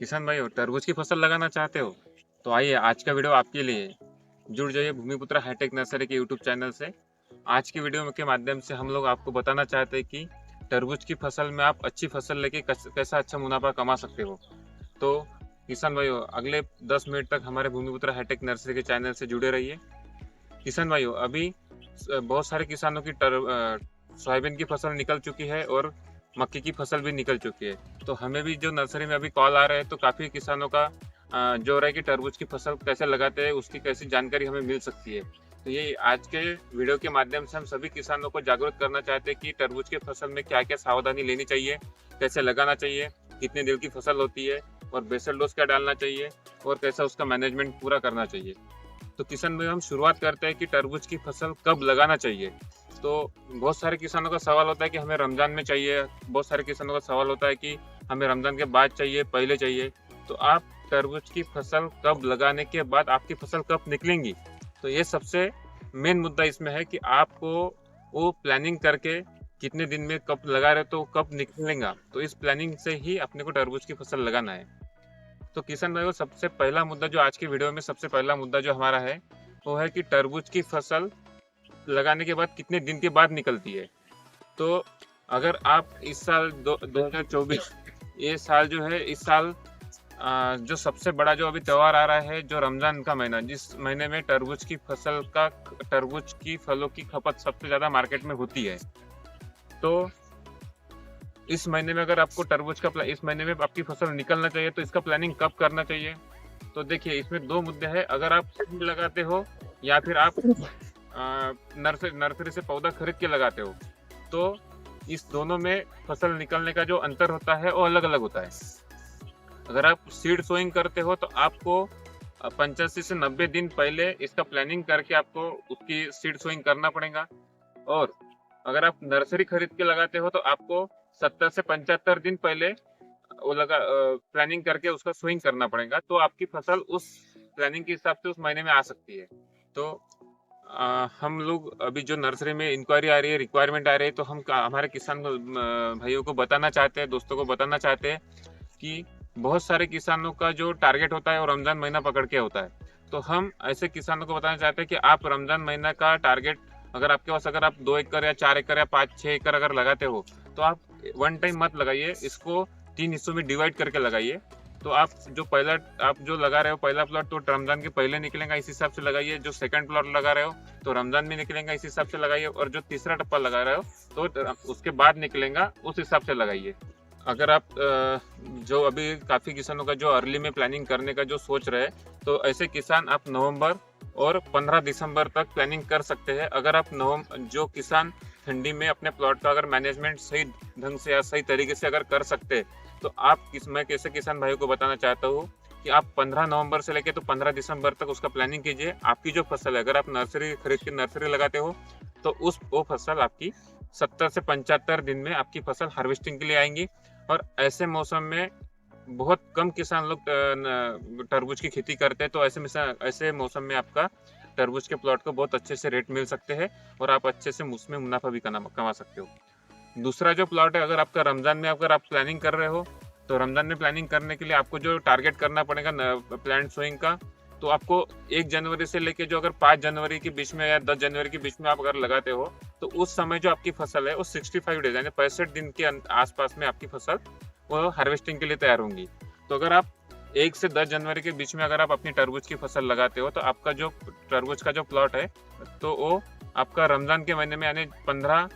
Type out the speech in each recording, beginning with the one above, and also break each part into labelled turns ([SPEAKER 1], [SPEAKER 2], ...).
[SPEAKER 1] किसान भाई हो, तरबूज की फसल लगाना चाहते हो तो आइए आज का वीडियो आपके लिए है। जुड़ जाइए भूमिपुत्र हाईटेक नर्सरी के यूट्यूब चैनल से। आज की वीडियो के माध्यम से हम लोग आपको बताना चाहते हैं कि तरबूज की फसल में आप अच्छी फसल लेके कैसा अच्छा मुनाफा कमा सकते हो। तो किसान भाई हो, अगले 10 मिनट तक हमारे भूमिपुत्र हाईटेक नर्सरी के चैनल से जुड़े रहिए। किसान भाई हो, अभी बहुत सारे किसानों की सोयाबीन की फसल निकल चुकी है और मक्की की फसल भी निकल चुकी है। तो हमें भी जो नर्सरी में अभी कॉल आ रहे हैं तो काफ़ी किसानों का जो रहा है कि तरबूज की फसल कैसे लगाते हैं उसकी कैसी जानकारी हमें मिल सकती है। तो ये आज के वीडियो के माध्यम से हम सभी किसानों को जागरूक करना चाहते हैं कि तरबूज की फसल में क्या क्या सावधानी लेनी चाहिए, कैसे लगाना चाहिए, कितने दिन की फसल होती है और बेसल डोज क्या डालना चाहिए और कैसा उसका मैनेजमेंट पूरा करना चाहिए। तो किसान भाई हम शुरुआत करते हैं कि तरबूज की फसल कब लगाना चाहिए। तो बहुत सारे किसानों का सवाल होता है कि हमें रमजान में चाहिए, बहुत सारे किसानों का सवाल होता है कि हमें रमजान के बाद चाहिए, पहले चाहिए। तो आप तरबूज की फसल कब लगाने के बाद आपकी फसल कब निकलेंगी, तो ये सबसे मेन मुद्दा इसमें है कि आपको वो प्लानिंग करके कितने दिन में कब लगा रहे हो तो कब निकलेगा, तो इस प्लानिंग से ही अपने को तरबूज की फसल लगाना है। तो किशन भाई, वो सबसे पहला मुद्दा जो आज की वीडियो में सबसे पहला मुद्दा जो हमारा है वो है कि तरबूज की फसल लगाने के बाद कितने दिन के बाद निकलती है। तो अगर आप इस साल 2024 ये साल जो है, इस साल जो सबसे बड़ा जो अभी त्यौहार आ रहा है जो रमजान का महीना, जिस महीने में तरबूज की फलों की खपत सबसे ज्यादा मार्केट में होती है। तो इस महीने में अगर आपको इस महीने में आपकी फसल निकलना चाहिए तो इसका प्लानिंग कब करना चाहिए। तो देखिए, इसमें दो मुद्दे हैं। अगर आप सीड लगाते हो या फिर आप नर्सरी से पौधा खरीद के लगाते हो, तो इस दोनों में फसल निकलने का जो अंतर होता है वो अलग अलग होता है। अगर आप सीड सोइंग करते हो तो आपको 85 से 90 दिन पहले इसका प्लानिंग करके आपको उसकी सीड सोइंग करना पड़ेगा। और अगर आप नर्सरी खरीद के लगाते हो तो आपको 70 से 75 दिन पहले वो प्लानिंग करके उसका सोइंग करना पड़ेगा, तो आपकी फसल उस प्लानिंग के हिसाब से उस महीने में आ सकती है। तो हम लोग अभी जो नर्सरी में इंक्वायरी आ रही है, रिक्वायरमेंट आ रही है, तो हम हमारे किसान भाइयों को बताना चाहते हैं, दोस्तों को बताना चाहते हैं कि बहुत सारे किसानों का जो टारगेट होता है वो रमजान महीना पकड़ के होता है। तो हम ऐसे किसानों को बताना चाहते हैं कि आप रमजान महीना का टारगेट, अगर आपके पास अगर आप 2 एकड़ या 4 एकड़ या 5-6 एकड़ अगर लगाते हो तो आप वन टाइम मत लगाइए, इसको 3 हिस्सों में डिवाइड करके लगाइए। तो आप जो लगा रहे हो पहला प्लॉट तो रमजान के पहले निकलेगा, इस हिसाब से लगाइए। जो सेकंड प्लॉट लगा रहे हो तो रमजान में निकलेगा, इस हिसाब से लगाइए। और जो तीसरा टप्पा लगा रहे हो तो उसके बाद निकलेगा, उस हिसाब से लगाइए। अगर आप जो अभी काफ़ी किसानों का जो अर्ली में प्लानिंग करने का जो सोच रहे हैं, तो ऐसे किसान आप नवंबर और 15 दिसंबर तक प्लानिंग कर सकते हैं। अगर आप जो किसान ठंडी में अपने प्लॉट का अगर मैनेजमेंट सही ढंग से या सही तरीके से अगर कर सकते हैं, तो मैं कैसे किसान भाइयों को बताना चाहता हूँ कि आप 15 नवंबर से लेके तो 15 दिसंबर तक उसका प्लानिंग कीजिए। आपकी जो फसल है, अगर आप नर्सरी खरीद के नर्सरी लगाते हो तो वो फसल आपकी 70 से 75 दिन में आपकी फसल हार्वेस्टिंग के लिए आएंगी। और ऐसे मौसम में बहुत कम किसान लोग तरबूज की खेती करते हैं, तो ऐसे मौसम में आपका तरबूज के प्लॉट को बहुत अच्छे से रेट मिल सकते हैं और आप अच्छे से उसमें मुनाफा भी कमा सकते हो। दूसरा जो प्लॉट है, अगर आपका रमजान में अगर आप प्लानिंग कर रहे हो तो रमजान में प्लानिंग करने के लिए आपको जो टारगेट करना पड़ेगा प्लांट सोइंग का, तो आपको 1 जनवरी से लेके जो अगर 5 जनवरी के बीच में या 10 जनवरी के बीच में आप अगर लगाते हो तो उस समय जो आपकी फसल है वो 65 डेज यानी 65 दिन के आसपास में आपकी फसल वो हार्वेस्टिंग के लिए तैयार होंगी। तो अगर आप 1 से 10 जनवरी के बीच में अगर आप अपनी तरबूज की फसल लगाते हो तो आपका जो तरबूज का जो प्लॉट है तो वो आपका रमजान के महीने में यानी 15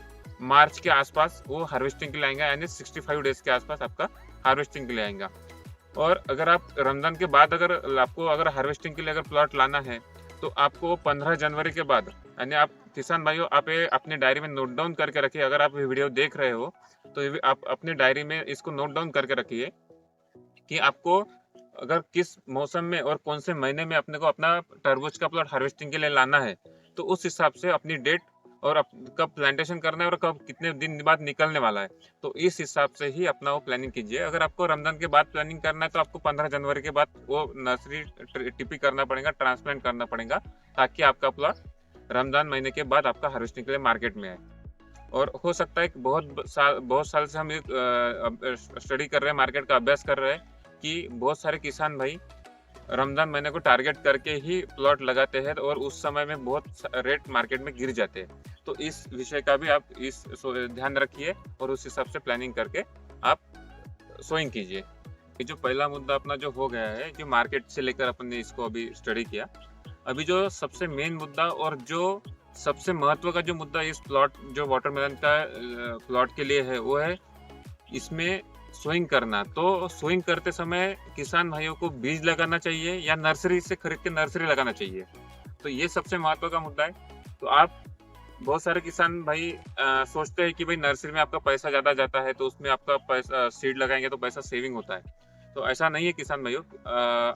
[SPEAKER 1] मार्च के आसपास वो हार्वेस्टिंग के लिए आएंगे, यानी 65 डेज के आसपास आपका हार्वेस्टिंग के लिए आएगा। और अगर आप रमजान के बाद अगर हार्वेस्टिंग के लिए अगर प्लॉट लाना है तो आपको 15 जनवरी के बाद, यानी आप किसान भाइयों आप अपने डायरी में नोट डाउन करके रखिए। अगर आप वीडियो देख रहे हो तो आप अपने डायरी में इसको नोट डाउन करके रखिए कि आपको अगर किस मौसम में और कौन से महीने में अपने को अपना तरबूज का प्लॉट हार्वेस्टिंग के लिए लाना है, तो उस हिसाब से अपनी डेट और कब प्लांटेशन करना है और कब कितने दिन बाद निकलने वाला है, तो इस हिसाब से ही अपना वो प्लानिंग कीजिए। अगर आपको रमजान के बाद प्लानिंग करना है तो आपको 15 जनवरी के बाद वो नर्सरी टिपी करना पड़ेगा, ट्रांसप्लांट करना पड़ेगा, ताकि आपका प्लॉट रमजान महीने के बाद आपका हार्वेस्टिंग के लिए मार्केट में आए। और हो सकता है कि बहुत साल से हम स्टडी कर रहे हैं, मार्केट का अभ्यास कर रहे हैं, कि बहुत सारे किसान भाई रमज़ान महीने को टारगेट करके ही प्लॉट लगाते हैं और उस समय में बहुत रेट मार्केट में गिर जाते हैं। तो इस विषय का भी आप ध्यान रखिए और उस हिसाब से प्लानिंग करके आप सोइंग कीजिए। ये जो पहला मुद्दा अपना जो हो गया है, जो मार्केट से लेकर अपन ने इसको अभी स्टडी किया। अभी जो सबसे मेन मुद्दा और जो सबसे महत्व का जो मुद्दा इस प्लॉट जो वाटरमेलन का प्लॉट के लिए है, वो है इसमें सोइंग करना। तो सोइंग करते समय किसान भाइयों को बीज लगाना चाहिए या नर्सरी से खरीद के नर्सरी लगाना चाहिए। तो ये सबसे महत्व का मुद्दा है। तो आप बहुत सारे किसान भाई सोचते हैं कि भाई नर्सरी में आपका पैसा ज़्यादा जाता है, तो उसमें आपका पैसा सीड लगाएंगे तो पैसा सेविंग होता है। तो ऐसा नहीं है किसान भाइयों।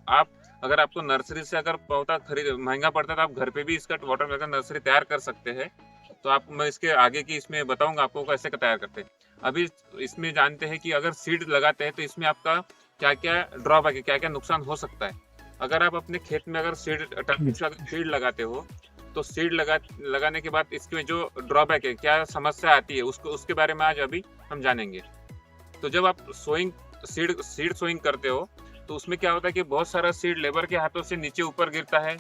[SPEAKER 1] आप अगर आपको नर्सरी से अगर पौधा खरीद महंगा पड़ता है तो आप घर पे भी इसका वाटरमेलन नर्सरी तैयार कर सकते हैं। तो आप मैं इसके आगे की इसमें बताऊंगा आपको कैसे तैयार करते हैं। अभी इसमें जानते हैं कि अगर सीड लगाते हैं तो इसमें आपका क्या क्या ड्रॉबैक है, क्या क्या नुकसान हो सकता है। अगर आप अपने खेत में अगर सीड लगाते हो तो सीड लगाने के बाद इसमें जो ड्रॉबैक है, क्या समस्या आती है, उसको उसके बारे में आज अभी हम जानेंगे। तो जब आप सीड सोइंग करते हो तो उसमें क्या होता है कि बहुत सारा सीड लेबर के हाथों से नीचे ऊपर गिरता है।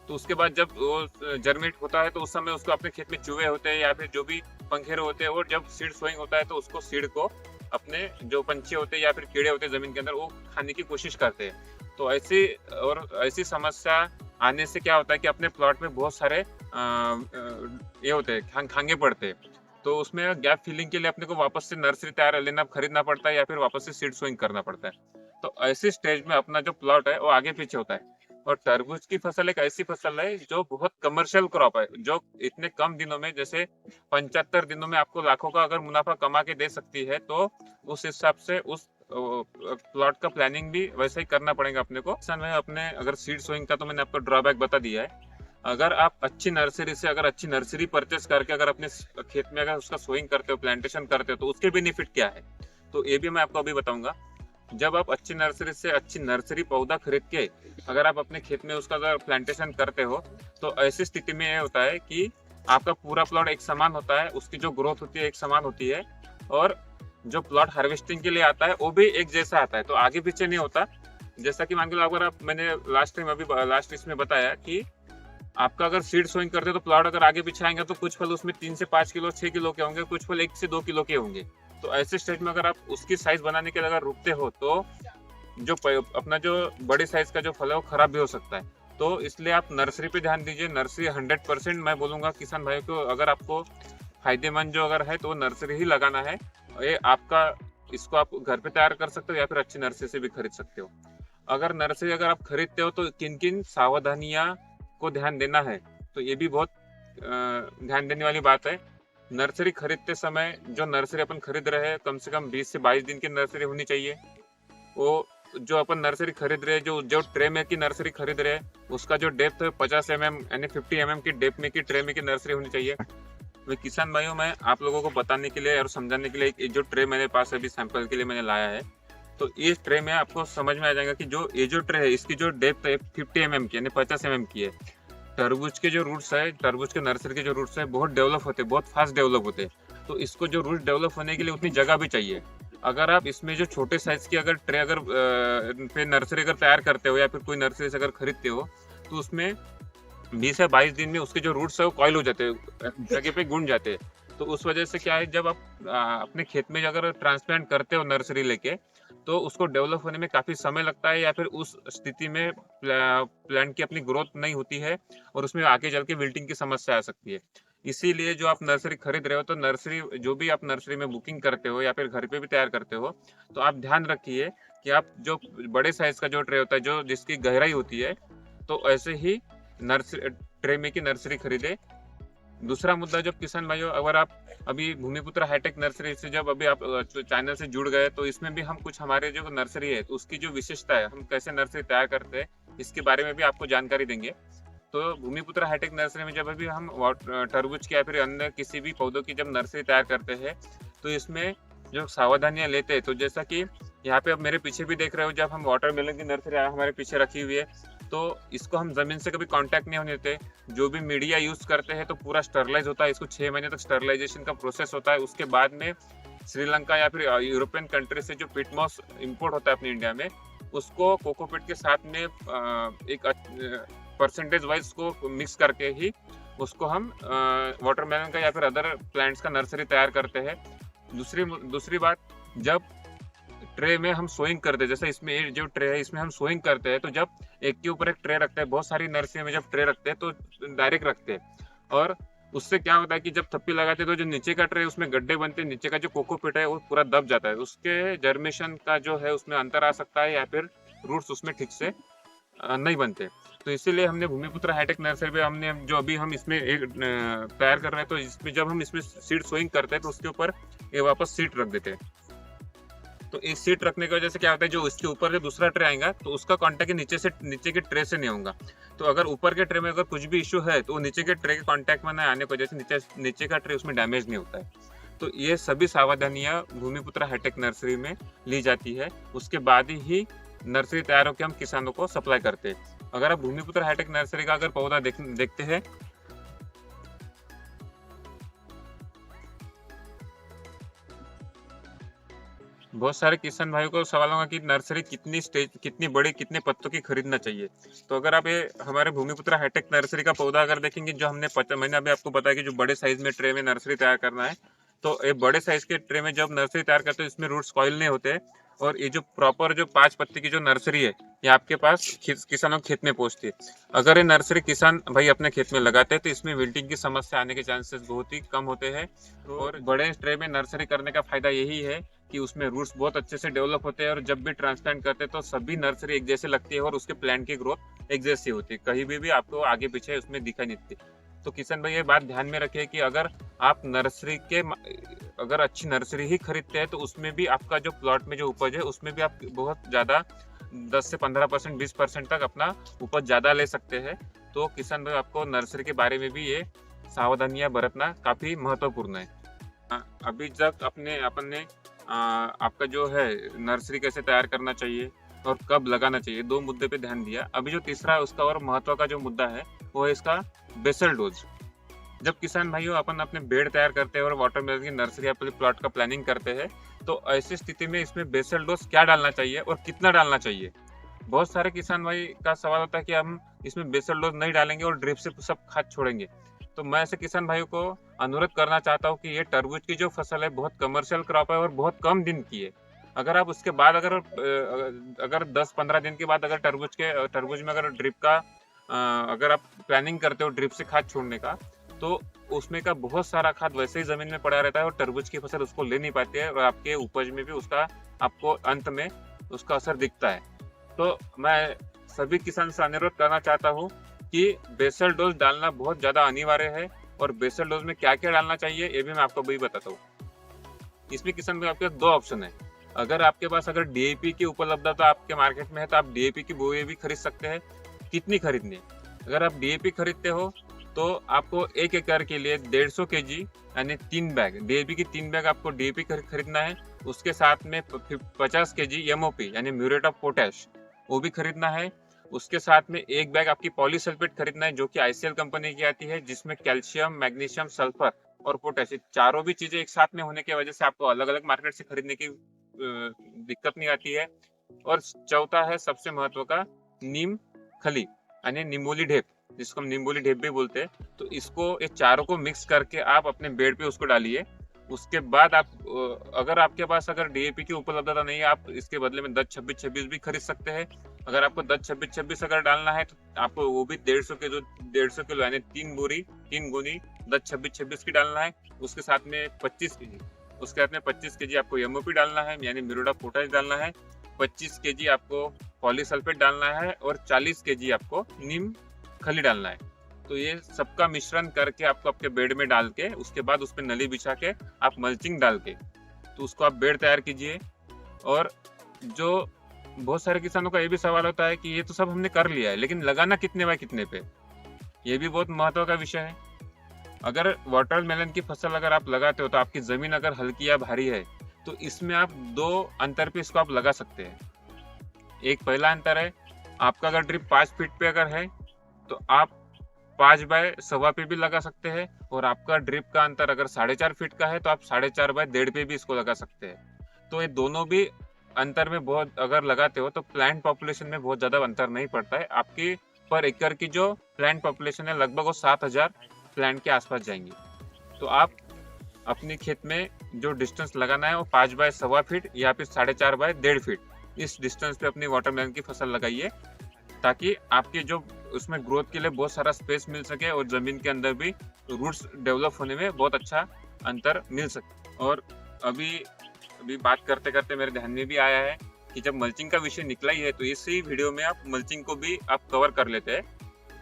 [SPEAKER 1] तो उसके बाद जब वो जर्मिनेट होता है तो उस समय उसको अपने खेत में चूहे होते हैं या फिर जो भी पंखेरे होते हैं, और जब सीड सोइंग होता है तो उसको सीड को अपने जो पंछी होते हैं या फिर कीड़े होते हैं जमीन के अंदर, वो खाने की कोशिश करते हैं। तो ऐसी समस्या आने से क्या होता है कि अपने प्लॉट में बहुत सारे ये होते हैं, खांगे पड़ते हैं। तो उसमें गैप फिलिंग के लिए अपने को वापस से नर्सरी तैयार खरीदना पड़ता है या फिर वापस से सीड सोइंग करना पड़ता है। तो ऐसी स्टेज में अपना जो प्लॉट है वो आगे पीछे होता है। और तरबूज की फसल एक ऐसी फसल है जो बहुत कमर्शियल क्रॉप है, जो इतने कम दिनों में, जैसे 75 दिनों में आपको लाखों का अगर मुनाफा कमा के दे सकती है। तो उस हिसाब से उस प्लॉट का प्लानिंग भी वैसे ही करना पड़ेगा अपने को। अपने अगर सीड सोइंग का तो मैंने आपको ड्रॉबैक बता दिया है। अगर आप अच्छी नर्सरी परचेस करके अगर अपने खेत में अगर उसका सोइंग करते हो, प्लांटेशन करते हो, तो उसके बेनिफिट क्या है, तो ये भी मैं आपको अभी बताऊंगा। जब आप अच्छी नर्सरी से अच्छी नर्सरी पौधा खरीद के अगर आप अपने खेत में उसका अगर प्लांटेशन करते हो, तो ऐसी स्थिति में ये होता है कि आपका पूरा प्लॉट एक समान होता है, उसकी जो ग्रोथ होती है एक समान होती है, और जो प्लॉट हार्वेस्टिंग के लिए आता है वो भी एक जैसा आता है। तो आगे पीछे नहीं होता। जैसा कि मान लो अगर मैंने लास्ट इसमें बताया कि आपका अगर सीड सोइंग करते हो तो प्लॉट अगर आगे पीछे आएंगे तो कुछ फल उसमें 3 से 5 किलो 6 किलो के होंगे, कुछ फल 1 से 2 किलो के होंगे। तो ऐसे स्टेज में अगर आप उसकी साइज बनाने के लिए अगर रुकते हो तो अपना जो बड़े साइज का जो फल है वो खराब भी हो सकता है। तो इसलिए आप नर्सरी पे ध्यान दीजिए। नर्सरी 100% मैं बोलूंगा किसान भाई को, अगर आपको फायदेमंद जो अगर है तो नर्सरी ही लगाना है। ये आपका, इसको आप घर पे तैयार कर सकते हो या फिर अच्छी नर्सरी से भी खरीद सकते हो। अगर नर्सरी अगर आप खरीदते हो तो किन किन सावधानियां को ध्यान देना है, तो ये भी बहुत ध्यान देने वाली बात है। नर्सरी खरीदते समय जो नर्सरी अपन खरीद रहे हैं, कम से कम 20 से 22 दिन की नर्सरी होनी चाहिए। वो जो अपन नर्सरी खरीद रहे हैं, जो ट्रे में की नर्सरी खरीद रहे हैं, उसका जो डेप्थ है 50 mm यानी 50 mm की डेप्थ में की ट्रे में की नर्सरी होनी चाहिए। मैं किसान भाइयों, मैं आप लोगों को बताने के लिए और समझाने के लिए जो ट्रे मेरे पास अभी सैंपल के लिए मैंने लाया है, तो इस ट्रे में आपको समझ में आ जाएगा कि ये जो ट्रे है इसकी जो डेप्थ है 50 mm की यानी 50 mm की है। तरबूज के जो रूट्स है, तरबूज के नर्सरी के जो रूट्स है बहुत डेवलप होते हैं, बहुत फास्ट डेवलप होते हैं। तो इसको जो रूट डेवलप होने के लिए उतनी जगह भी चाहिए। अगर आप इसमें जो छोटे साइज की अगर ट्रे अगर पे नर्सरी अगर तैयार करते हो या फिर कोई नर्सरी से अगर खरीदते हो, तो उसमें 20 से 22 दिन में उसके जो रूट्स है वो कॉइल हो जाते हैं, जगह पे गुण जाते हैं। तो उस वजह से क्या है, जब आप अपने खेत में अगर ट्रांसप्लांट करते हो नर्सरी लेके, तो उसको डेवलप होने में काफ़ी समय लगता है, या फिर उस स्थिति में प्लांट की अपनी ग्रोथ नहीं होती है और उसमें आगे चल के विल्टिंग की समस्या आ सकती है। इसीलिए जो आप नर्सरी खरीद रहे हो, तो नर्सरी जो भी आप नर्सरी में बुकिंग करते हो या फिर घर पे भी तैयार करते हो, तो आप ध्यान रखिए कि आप जो बड़े साइज का जो ट्रे होता है, जो जिसकी गहराई होती है, तो ऐसे ही नर्सरी ट्रे में की नर्सरी खरीदे। दूसरा मुद्दा, जब किसान भाइयों, अगर आप अभी भूमिपुत्र हाईटेक नर्सरी से जब अभी आप चैनल से जुड़ गए, तो इसमें भी हम कुछ हमारे जो नर्सरी है तो उसकी जो विशेषता है, हम कैसे नर्सरी तैयार करते हैं, इसके बारे में भी आपको जानकारी देंगे। तो भूमिपुत्र हाईटेक नर्सरी में जब अभी हम तरबूज की या फिर अन्य किसी भी पौधों की जब नर्सरी तैयार करते हैं, तो इसमें जो सावधानियां लेते हैं, तो जैसा कि यहाँ पे अब मेरे पीछे भी देख रहे हो, जब हम वाटरमेलन की नर्सरी हमारे पीछे रखी हुई है, तो इसको हम जमीन से कभी कांटेक्ट नहीं होने देते। जो भी मीडिया यूज करते हैं तो पूरा स्टरलाइज होता है, इसको 6 महीने तक स्टरलाइजेशन का प्रोसेस होता है। उसके बाद में श्रीलंका या फिर यूरोपियन कंट्री से जो पिटमॉस इंपोर्ट होता है अपने इंडिया में, उसको कोकोपीट के साथ में एक परसेंटेज वाइज उसको मिक्स करके ही उसको हम वाटरमेलन का या फिर अदर प्लांट्स का नर्सरी तैयार करते हैं। दूसरी बात, जब ट्रे में हम सोइंग करते हैं, जैसे इसमें ये जो ट्रे है इसमें हम सोइंग करते हैं, तो जब एक के ऊपर एक ट्रे रखते हैं, बहुत सारी नर्सरी में जब ट्रे रखते हैं तो डायरेक्ट रखते हैं, और उससे क्या होता है कि जब थप्पी लगाते हैं तो जो नीचे का ट्रे है उसमें गड्ढे बनते हैं, नीचे का जो कोकोपीट है वो पूरा दब जाता है, उसके जर्मेशन का जो है उसमें अंतर आ सकता है, या फिर रूट्स उसमें ठीक से नहीं बनते। तो इसीलिए हमने भूमिपुत्र हाईटेक नर्सरी पे हमने जो अभी हम इसमें एक तैयार कर रहे हैं, तो इसमें जब हम इसमें सीड सोइंग करते हैं तो उसके ऊपर ये वापस सीड रख देते हैं। तो इस सीट रखने की वजह से क्या होता है, जो इसके ऊपर जो दूसरा ट्रे आएगा तो उसका कांटेक्ट नीचे के ट्रे से नहीं होगा। तो अगर ऊपर के ट्रे में अगर कुछ भी इश्यू है तो नीचे के ट्रे के कांटेक्ट में न आने की वजह से नीचे का ट्रे उसमें डैमेज नहीं होता है। तो ये सभी सावधानियां भूमिपुत्र हाईटेक नर्सरी में ली जाती है, उसके बाद ही नर्सरी तैयार होकर हम किसानों को सप्लाई करते हैं। अगर आप भूमिपुत्र हाईटेक नर्सरी का अगर पौधा देखते हैं, बहुत सारे किसान भाइयों को सवाल होगा कि नर्सरी कितनी बड़ी, कितने पत्तों की खरीदना चाहिए। तो अगर आप ये हमारे भूमिपुत्र हाईटेक नर्सरी का पौधा अगर देखेंगे, जो मैंने अभी आपको बताया कि जो बड़े साइज में ट्रे में नर्सरी तैयार करना है, तो ये बड़े साइज के ट्रे में जब नर्सरी तैयार करते हैं इसमें रूट्स कॉइल नहीं होते, और ये जो प्रॉपर जो 5 पत्ती की जो नर्सरी है ये आपके पास किसानों के खेत में पहुंचती है। अगर ये नर्सरी किसान भाई अपने खेत में लगाते हैं तो इसमें विल्टिंग की समस्या आने के चांसेस बहुत ही कम होते हैं। और बड़े ट्रे में नर्सरी करने का फायदा यही है कि उसमें रूट्स बहुत अच्छे से डेवलप होते हैं, और जब भी ट्रांसप्लांट करते हैं तो सभी नर्सरी एक जैसे लगती है और उसके प्लांट की ग्रोथ एक जैसी होती है, कहीं भी आपको आगे पीछे उसमें दिखाई नहीं देती। तो किसान भाई ये बात ध्यान में रखिए कि अगर आप अगर अच्छी नर्सरी ही खरीदते हैं तो उसमें भी आपका जो प्लॉट में जो उपज है उसमें भी आप बहुत ज़्यादा 10 से 15%, 20% तक अपना उपज ज़्यादा ले सकते हैं। तो किसान भाई आपको नर्सरी के बारे में भी ये सावधानियां बरतना काफ़ी महत्वपूर्ण है। अभी तक अपन ने आपका जो है नर्सरी कैसे तैयार करना चाहिए और कब लगाना चाहिए, 2 मुद्दे पे ध्यान दिया। अभी जो तीसरा है उसका और महत्व का जो मुद्दा है वो है इसका बेसल डोज। जब किसान भाइयों अपन अपने बेड तैयार करते हैं और वाटरमेलन की नर्सरी अपने प्लॉट का प्लानिंग करते हैं, तो ऐसी स्थिति में इसमें बेसल डोज क्या डालना चाहिए और कितना डालना चाहिए। बहुत सारे किसान भाई का सवाल होता है कि हम इसमें बेसल डोज नहीं डालेंगे और ड्रिप से सब खाद छोड़ेंगे। तो मैं ऐसे किसान भाइयों को अनुरोध करना चाहता हूँ कि ये तरबूज की जो फसल है बहुत कमर्शियल क्रॉप है और बहुत कम दिन की है। अगर आप उसके बाद अगर 10-15 दिन के बाद अगर तरबूज में अगर ड्रिप का अगर आप प्लानिंग करते हो ड्रिप से खाद छोड़ने का, तो उसमें का बहुत सारा खाद वैसे ही जमीन में पड़ा रहता है और तरबूज की फसल उसको ले नहीं पाती है, और आपके उपज में भी उसका आपको अंत में उसका असर दिखता है। तो मैं सभी किसान से अनुरोध करना चाहता हूँ कि बेसल डोज डालना बहुत ज्यादा अनिवार्य है, और बेसल डोज में क्या क्या डालना चाहिए ये भी मैं आपको अभी बताता हूँ। इसमें किसान भाई आपके 2 ऑप्शन है। अगर आपके पास अगर डीएपी की उपलब्धता आपके मार्केट में है तो आप डीएपी की बोई भी खरीद सकते हैं। कितनी खरीदनी है? अगर आप डीएपी खरीदते हो तो आपको 1 एकड़ के लिए 150 केजी यानी 3 बैग डीएपी की 3 बैग आपको डीएपी खरीदना है। उसके साथ में 50 केजी एमओपी यानी म्यूरेट ऑफ पोटैश वो भी खरीदना है। उसके साथ में 1 बैग आपकी पॉलीसल्फेट खरीदना है जो कि आईसीएल कंपनी की आती है, जिसमें कैल्शियम, मैग्नीशियम, सल्फर और पोटैश चारों भी चीजें एक साथ में होने की वजह से आपको अलग अलग मार्केट से खरीदने की दिक्कत नहीं आती है। और चौथा है सबसे महत्व का नीम खली यानी निम्बोली ढेप, जिसको हम निम्बोली ढेप भी बोलते हैं। तो इसको ये चारों को मिक्स करके आप अपने बेड पे उसको डालिए। उसके बाद आप अगर आपके पास अगर डीएपी की उपलब्धता नहीं है, आप इसके बदले में 10-26-26 भी खरीद सकते हैं। अगर आपको 10-26-26 अगर डालना है तो आपको वो भी 150 किलो यानी 3 गुनी 10-26-26 की डालना है। उसके साथ में 25 केजी आपको एमओपी डालना है यानी म्यूरेट ऑफ पोटाश डालना है। 25 केजी आपको पॉलीसल्फेट डालना है और 40 केजी आपको नीम खली डालना है। तो ये सबका मिश्रण करके आपको आपके बेड में डाल के उसके बाद उस पर नली बिछा के आप मल्चिंग डाल के तो उसको आप बेड तैयार कीजिए। और जो बहुत सारे किसानों का ये भी सवाल होता है कि ये तो सब हमने कर लिया है लेकिन लगाना कितने बाय कितने पे, ये भी बहुत महत्व का विषय है। अगर वाटरमेलन की फसल अगर आप लगाते हो तो आपकी जमीन अगर हल्की या भारी है तो इसमें आप 2 अंतर पे इसको आप लगा सकते हैं। एक पहला अंतर है, आपका अगर ड्रिप 5 फीट पे अगर है तो आप 5 बाय 1.25 पे भी लगा सकते हैं, और आपका ड्रिप का अंतर अगर 4.5 फीट का है तो आप 4.5 बाय 1.5 पे भी इसको लगा सकते हैं। तो ये दोनों भी अंतर में बहुत अगर लगाते हो तो प्लांट पॉपुलेशन में बहुत ज़्यादा अंतर नहीं पड़ता है। आपकी पर एकड़ की जो प्लांट पॉपुलेशन है लगभग वो 7,000 प्लांट के आसपास जाएंगी। तो आप अपने खेत में जो डिस्टेंस लगाना है वो 5 बाय 1.25 फीट या फिर 4.5 बाय 1.5 फीट, इस डिस्टेंस पे अपनी वाटरमेलन की फसल लगाइए, ताकि आपके जो उसमें ग्रोथ के लिए बहुत सारा स्पेस मिल सके और ज़मीन के अंदर भी रूट्स डेवलप होने में बहुत अच्छा अंतर मिल सके। और अभी अभी बात करते करते मेरे ध्यान में भी आया है कि जब मल्चिंग का विषय निकला ही है तो इसी वीडियो में आप मल्चिंग को भी आप कवर कर लेते हैं।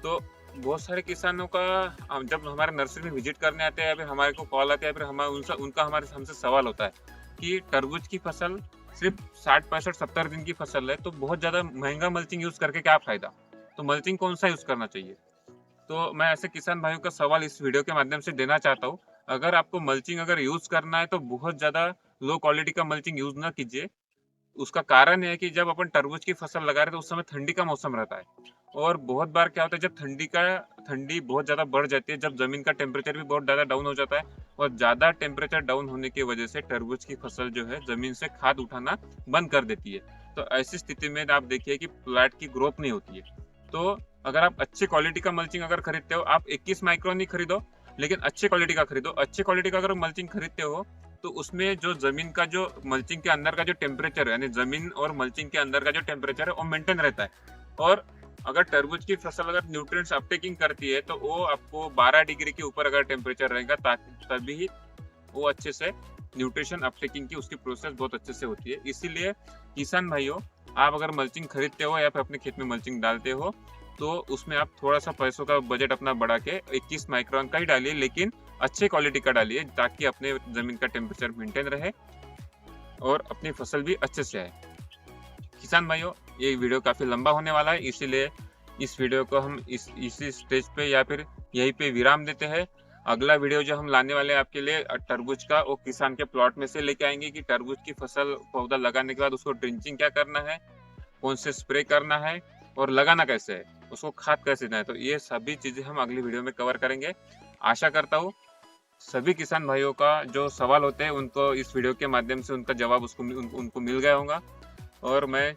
[SPEAKER 1] तो बहुत सारे किसानों का जब हमारे नर्सरी में विजिट करने आते हैं या फिर हमारे को कॉल आते हैं, फिर हमारे उनसे उनका हमारे हमसे सवाल होता है कि तरबूज की फसल सिर्फ 60 65 70 दिन की फसल है, तो बहुत ज़्यादा महंगा मल्चिंग यूज़ करके क्या फ़ायदा? तो मल्चिंग कौन सा यूज़ करना चाहिए? तो मैं ऐसे किसान भाइयों का सवाल इस वीडियो के माध्यम से देना चाहता हूँ। अगर आपको मल्चिंग अगर यूज़ करना है तो बहुत ज़्यादा लो क्वालिटी का मल्चिंग यूज़ ना कीजिए। उसका कारण ये है कि जब अपन तरबूज की फसल लगा रहे हैं तो उस समय ठंडी का मौसम रहता है, और बहुत बार क्या होता है जब ठंडी बहुत ज़्यादा बढ़ जाती है, जब ज़मीन का टेम्परेचर भी बहुत ज़्यादा डाउन हो जाता है, और ज़्यादा टेम्परेचर डाउन होने की वजह से तरबूज की फसल जो है ज़मीन से खाद उठाना बंद कर देती है। तो ऐसी स्थिति में आप देखिए कि प्लांट की ग्रोथ नहीं होती है। तो अगर आप अच्छी क्वालिटी का मल्चिंग अगर खरीदते हो, आप 21 माइक्रोन ही खरीदो, लेकिन अच्छी क्वालिटी का खरीदो। अच्छी क्वालिटी का अगर मल्चिंग खरीदते हो तो उसमें जो ज़मीन का जो मल्चिंग के अंदर का जो टेम्परेचर है, यानी ज़मीन और मल्चिंग के अंदर का जो टेम्परेचर है वो मेंटेन रहता है। और अगर तरबूज की फसल अगर न्यूट्रिएंट्स अपटेकिंग करती है तो वो आपको 12 डिग्री के ऊपर अगर टेम्परेचर रहेगा ताकि तभी वो अच्छे से न्यूट्रिशन अपटेकिंग की उसकी प्रोसेस बहुत अच्छे से होती है। इसीलिए किसान भाइयों, आप अगर मल्चिंग खरीदते हो या फिर अपने खेत में मल्चिंग डालते हो तो उसमें आप थोड़ा-सा पैसों का बजट अपना बढ़ा के 21 माइक्रोन का ही डालिए, लेकिन अच्छे क्वालिटी का डालिए ताकि अपने ज़मीन का टेम्परेचर मेंटेन रहे और अपनी फसल भी अच्छे से आए। किसान भाइयों, ये वीडियो काफ़ी लंबा होने वाला है, इसीलिए इस वीडियो को हम इसी स्टेज पे या फिर यहीं पे विराम देते हैं। अगला वीडियो जो हम लाने वाले हैं आपके लिए तरबूज का, वो किसान के प्लॉट में से लेके आएँगे कि तरबूज की फसल पौधा लगाने के बाद उसको ड्रिंचिंग क्या करना है, कौन से स्प्रे करना है और लगाना कैसे है, उसको खाद कैसे देना है। तो ये सभी चीज़ें हम अगली वीडियो में कवर करेंगे। आशा करता हूँ सभी किसान भाइयों का जो सवाल होते हैं उनको इस वीडियो के माध्यम से उनका जवाब उनको मिल गया होगा। और मैं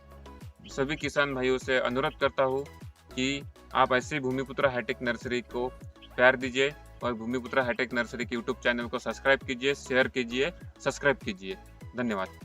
[SPEAKER 1] सभी किसान भाइयों से अनुरोध करता हूँ कि आप ऐसे ही भूमिपुत्र हाईटेक नर्सरी को प्यार दीजिए और भूमिपुत्र हाईटेक नर्सरी के यूट्यूब चैनल को सब्सक्राइब कीजिए, शेयर कीजिए, सब्सक्राइब कीजिए। धन्यवाद।